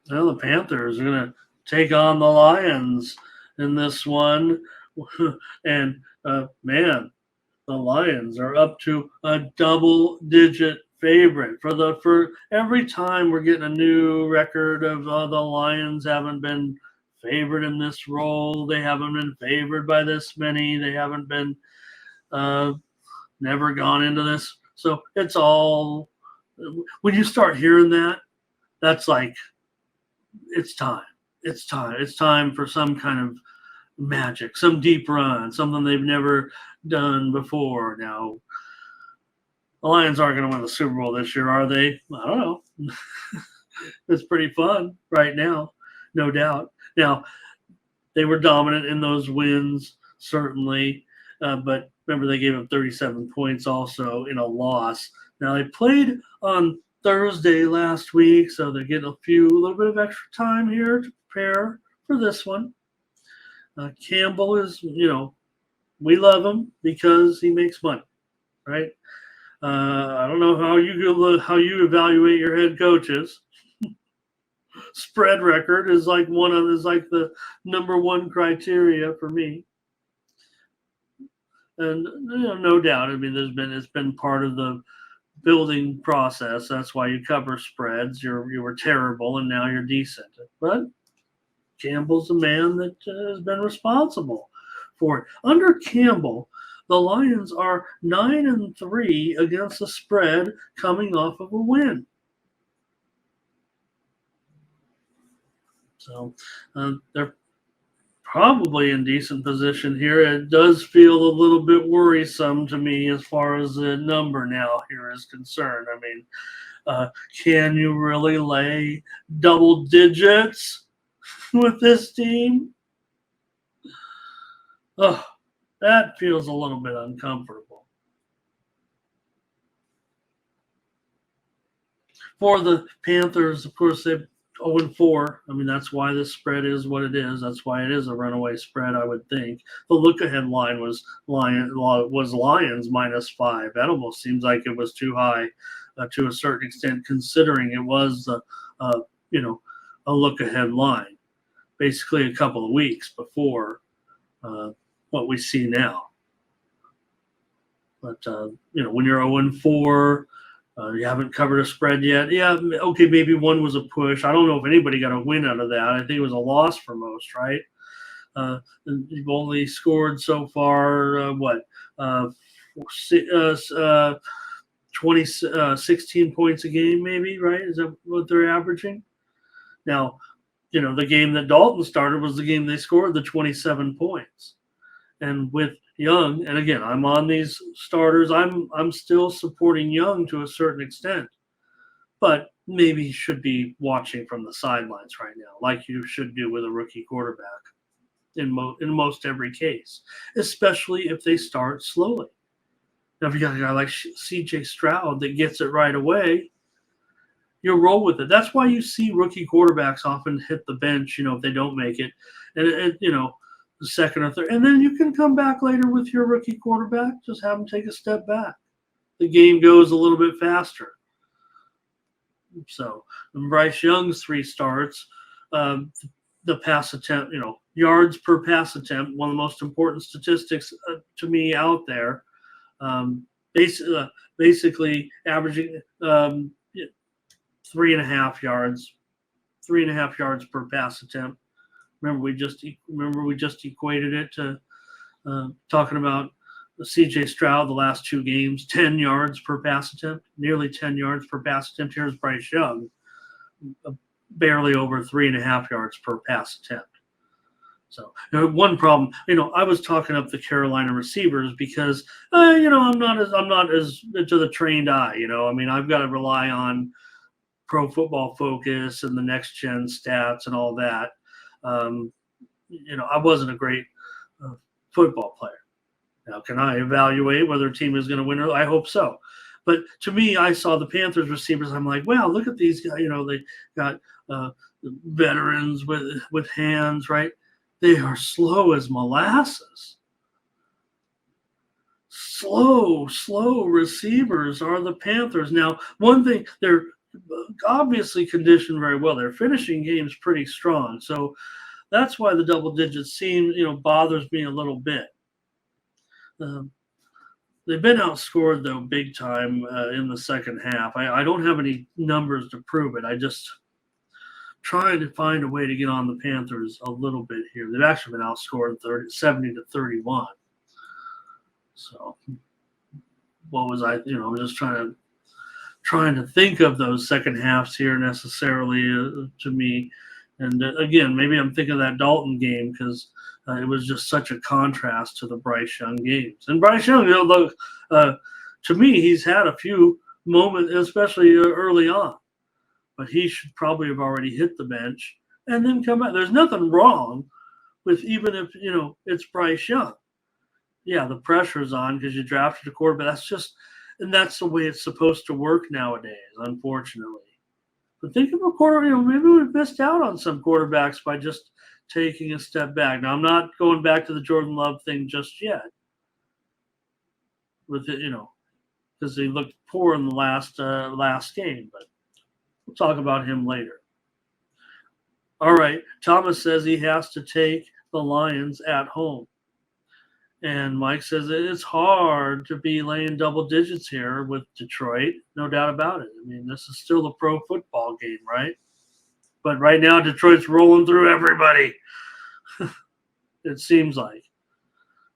Well, the Panthers are going to take on the Lions in this one. And man, the Lions are up to a double-digit favorite for every time we're getting a new record of the Lions haven't been favored in this role. They haven't been favored by this many. They haven't been uh, never gone into this. So it's all when you start hearing that, that's like it's time. It's time. It's time for some kind of magic, some deep run, something they've never done before. Now, the Lions aren't going to win the Super Bowl this year, are they? I don't know. It's pretty fun right now, no doubt. Now, they were dominant in those wins, certainly, but remember they gave up 37 points also in a loss. Now, they played on Thursday last week, so they're getting a little bit of extra time here to prepare for this one. Campbell is, we love him because he makes money, right? I don't know how you evaluate your head coaches. Spread record is like the number one criteria for me, and no doubt. I mean, it's been part of the building process. That's why you cover spreads. You were terrible, and now you're decent. But Campbell's a man that has been responsible for it. Under Campbell, the Lions are 9-3 against the spread, coming off of a win. So they're probably in decent position here. It does feel a little bit worrisome to me as far as the number now here is concerned. I mean, can you really lay double digits with this team? Oh, that feels a little bit uncomfortable. For the Panthers, of course, they've 0-4. I mean, that's why this spread is what it is. That's why it is a runaway spread, I would think. The look-ahead line was Lions -5. That almost seems like it was too high to a certain extent, considering it was you know a look-ahead line, basically a couple of weeks before uh, what we see now. But when you're 0-4, you haven't covered a spread yet. Yeah, okay, maybe one was a push. I don't know if anybody got a win out of that. I think it was a loss for most, right? You've only scored so far, uh, si- uh, uh, 20, 16 points a game, maybe, right? Is that what they're averaging? Now, the game that Dalton started was the game they scored the 27 points. And with Young, and again, I'm on these starters. I'm still supporting Young to a certain extent, but maybe he should be watching from the sidelines right now, like you should do with a rookie quarterback in most every case, especially if they start slowly. Now, if you got a guy like C.J. Stroud that gets it right away, you'll roll with it. That's why you see rookie quarterbacks often hit the bench, if they don't make it, and the second or third, and then you can come back later with your rookie quarterback. Just have them take a step back. The game goes a little bit faster. So, Bryce Young's 3 starts, the pass attempt, yards per pass attempt, one of the most important statistics to me out there. Um, basically averaging 3.5 yards, 3.5 yards per pass attempt. Remember, we just equated it to talking about C.J. Stroud the last 2 games, 10 yards per pass attempt, nearly 10 yards per pass attempt. Here's Bryce Young, barely over 3.5 yards per pass attempt. So one problem, I was talking up the Carolina receivers because I'm not as to the trained eye. I mean, I've got to rely on Pro Football Focus and the next gen stats and all that. I wasn't a great football player. Now, can I evaluate whether a team is going to win? I hope so. But to me, I saw the Panthers receivers. I'm like, wow, look at these guys. They got veterans with hands, right? They are slow as molasses. Slow receivers are the Panthers. Now, one thing, they're obviously conditioned very well. They're finishing games pretty strong. So that's why the double digits bothers me a little bit. Um, they've been outscored, though, big time in the second half. I don't have any numbers to prove it. I just trying to find a way to get on the Panthers a little bit here. They've actually been outscored 70-31. So what was I? I'm just trying to think of those second halves here necessarily to me. And again, maybe I'm thinking of that Dalton game because it was just such a contrast to the Bryce Young games. And Bryce Young, look, to me, he's had a few moments, especially early on, but he should probably have already hit the bench and then come out. There's nothing wrong with even if, it's Bryce Young. Yeah, the pressure's on because you drafted a quarterback. And that's the way it's supposed to work nowadays, unfortunately. But think of a quarter, maybe we've missed out on some quarterbacks by just taking a step back. Now, I'm not going back to the Jordan Love thing just yet. With it, because he looked poor in the last game, but we'll talk about him later. All right, Thomas says he has to take the Lions at home. And Mike says it's hard to be laying double digits here with Detroit. No doubt about it. I mean, this is still a pro football game, right? But right now, Detroit's rolling through everybody. It seems like.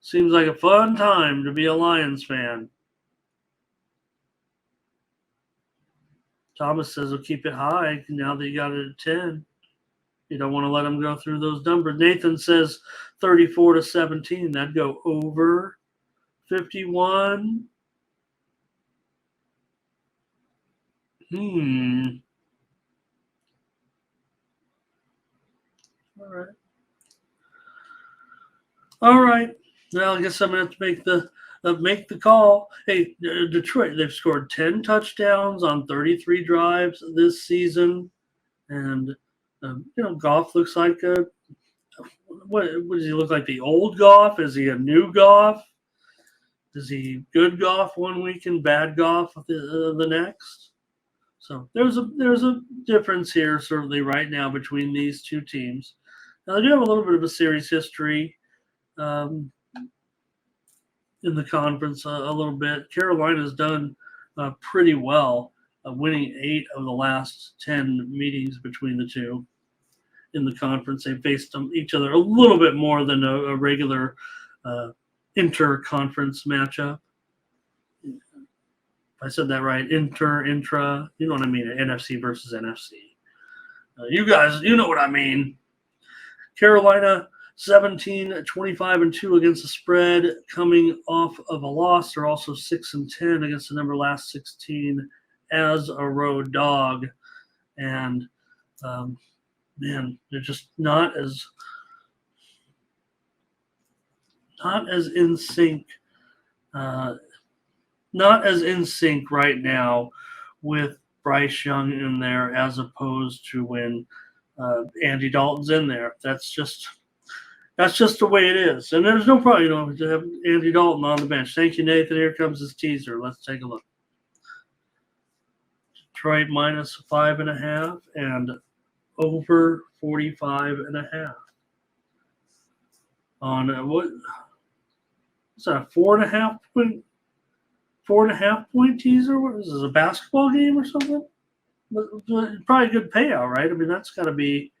Seems like a fun time to be a Lions fan. Thomas says he'll keep it high now that you got it at 10. You don't want to let them go through those numbers. Nathan says 34-17. That'd go over 51. All right. Well, I guess I'm going to have to make the call. Hey, Detroit, they've scored 10 touchdowns on 33 drives this season. And, Goff looks like what does he look like? The old Goff? Is he a new Goff? Is he good Goff one week and bad Goff the next? So there's a difference here certainly right now between these two teams. Now they do have a little bit of a series history in the conference a little bit. Carolina's done pretty well, winning 8 of the last 10 meetings between the two. In the conference, they faced each other a little bit more than a regular inter-conference matchup. If I said that right, intra, you know what I mean, NFC versus NFC. You guys, you know what I mean. Carolina 17-25-2 against the spread, coming off of a loss. They're also 6-10 against the number last 16 as a road dog, and they're just not as in sync, right now with Bryce Young in there as opposed to when Andy Dalton's in there. That's just the way it is, and there's no problem, to have Andy Dalton on the bench. Thank you, Nathan. Here comes his teaser. Let's take a look. Detroit minus 5.5 and over 45.5 on what is that, a 4.5 point teaser? What is this, a basketball game or something? Probably a good payout, right? I mean, that's got to be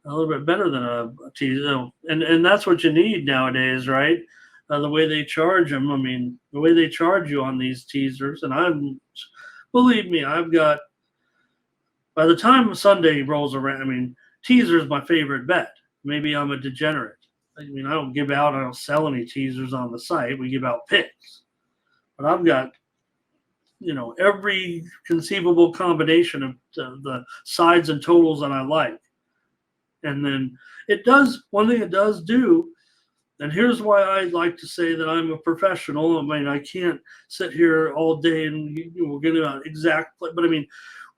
a little bit better than a teaser, and that's what you need nowadays, right? The way they charge them, I mean, the way they charge you on these teasers, and believe me, I've got. By the time Sunday rolls around, I mean, teaser is my favorite bet. Maybe I'm a degenerate. I mean, I don't sell any teasers on the site. We give out picks. But I've got, every conceivable combination of the sides and totals that I like. And then one thing it does do, and here's why I like to say that I'm a professional. I mean, I can't sit here all day and we'll get an exact play, but I mean,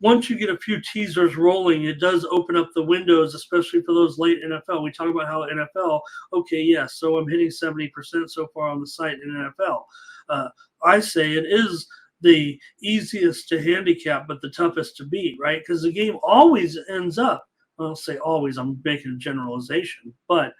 once you get a few teasers rolling, it does open up the windows, especially for those late NFL. We talk about how NFL, okay, yes, so I'm hitting 70% so far on the site in NFL. I say it is the easiest to handicap, but the toughest to beat, right? Because the game always ends up, I'll say always, I'm making a generalization, but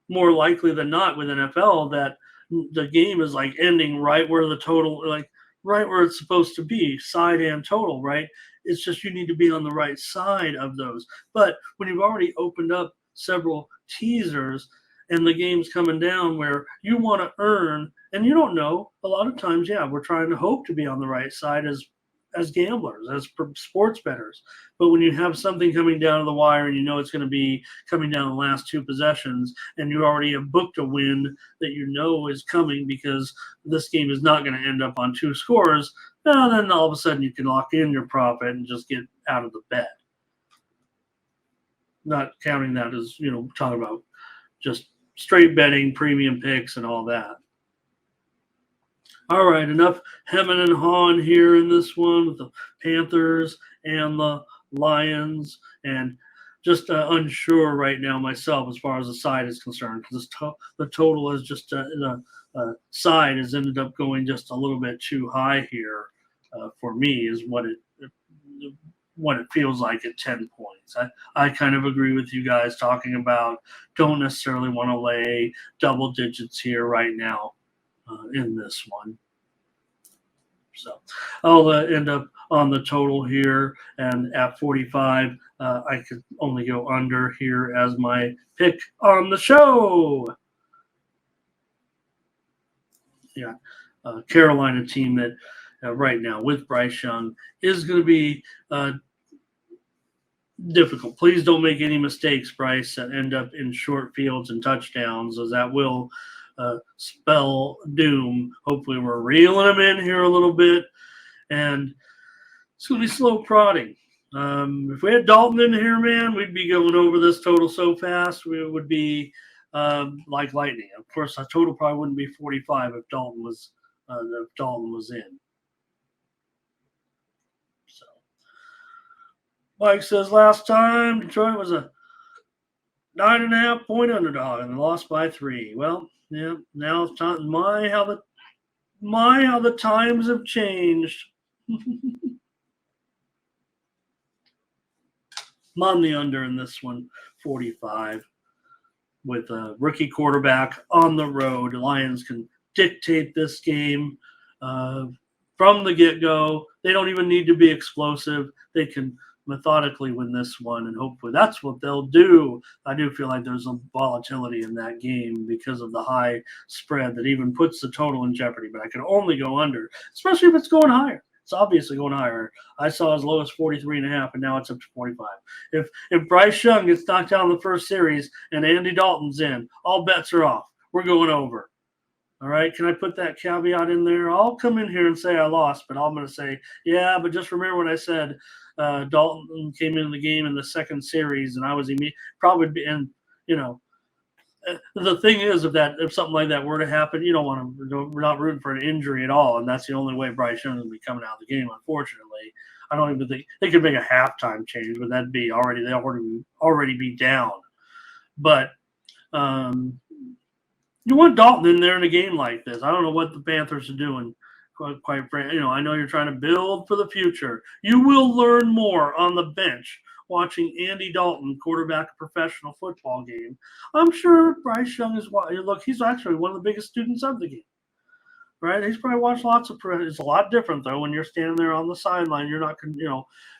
more likely than not with NFL that the game is like ending right where the total, like right where it's supposed to be, side and total, right? It's just you need to be on the right side of those. But when you've already opened up several teasers and the game's coming down where you want to earn, and you don't know, a lot of times, yeah, we're trying to hope to be on the right side as gamblers, as sports bettors. But when you have something coming down to the wire and you know it's going to be coming down the last two possessions, and you already have booked a win that you know is coming because this game is not going to end up on two scores, well, then all of a sudden you can lock in your profit and just get out of the bet. Not counting that as, talking about just straight betting, premium picks, and all that. All right, enough hemming and hawing here in this one with the Panthers and the Lions, and just unsure right now myself as far as the side is concerned, because the total is just the side has ended up going just a little bit too high here for me, is what it feels like at 10 points. I kind of agree with you guys talking about don't necessarily want to lay double digits here right now in this one. So I'll end up on the total here, and at 45, I could only go under here as my pick on the show. Yeah, Carolina team that right now with Bryce Young is going to be difficult. Please don't make any mistakes, Bryce, that end up in short fields and touchdowns, as that will spell doom. Hopefully we're reeling them in here a little bit, and it's going to be slow prodding. If we had Dalton in here, man, we'd be going over this total so fast. We would be like lightning. Of course, our total probably wouldn't be 45 if Dalton was in. So, Mike says last time Detroit was a 9.5 point underdog and lost by 3. Well, yeah, now it's time. My how the times have changed. I'm on the under in this one, 45, with a rookie quarterback on the road. The Lions can dictate this game from the get-go. They don't even need to be explosive. They can methodically win this one, and hopefully that's what they'll do. I do feel like there's some volatility in that game because of the high spread that even puts the total in jeopardy, but I can only go under, especially if it's going higher. It's obviously going higher. I saw as low as 43.5, and now it's up to 45. If Bryce Young gets knocked down in the first series and Andy Dalton's in, all bets are off. We're going over. All right, can I put that caveat in there? I'll come in here and say I lost, but I'm going to say, yeah, but just remember when I said Dalton came into the game in the second series, and I was probably be, and the thing is, if something like that were to happen, you don't want to. We're not rooting for an injury at all, and that's the only way Bryce Young will be coming out of the game. Unfortunately, I don't even think they could make a halftime change, but that'd be already be down. But you want Dalton in there in a game like this. I don't know what the Panthers are doing. Quite frankly, I know you're trying to build for the future. You will learn more on the bench watching Andy Dalton quarterback a professional football game. I'm sure Bryce Young is. Look, he's actually one of the biggest students of the game, right? He's probably watched lots of. It's a lot different though when you're standing there on the sideline. You're not,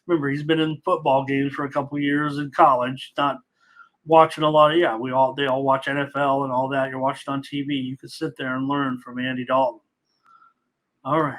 remember he's been in football games for a couple of years in college, not watching a lot of. Yeah, they all watch NFL and all that. You're watching on TV. You could sit there and learn from Andy Dalton. All right.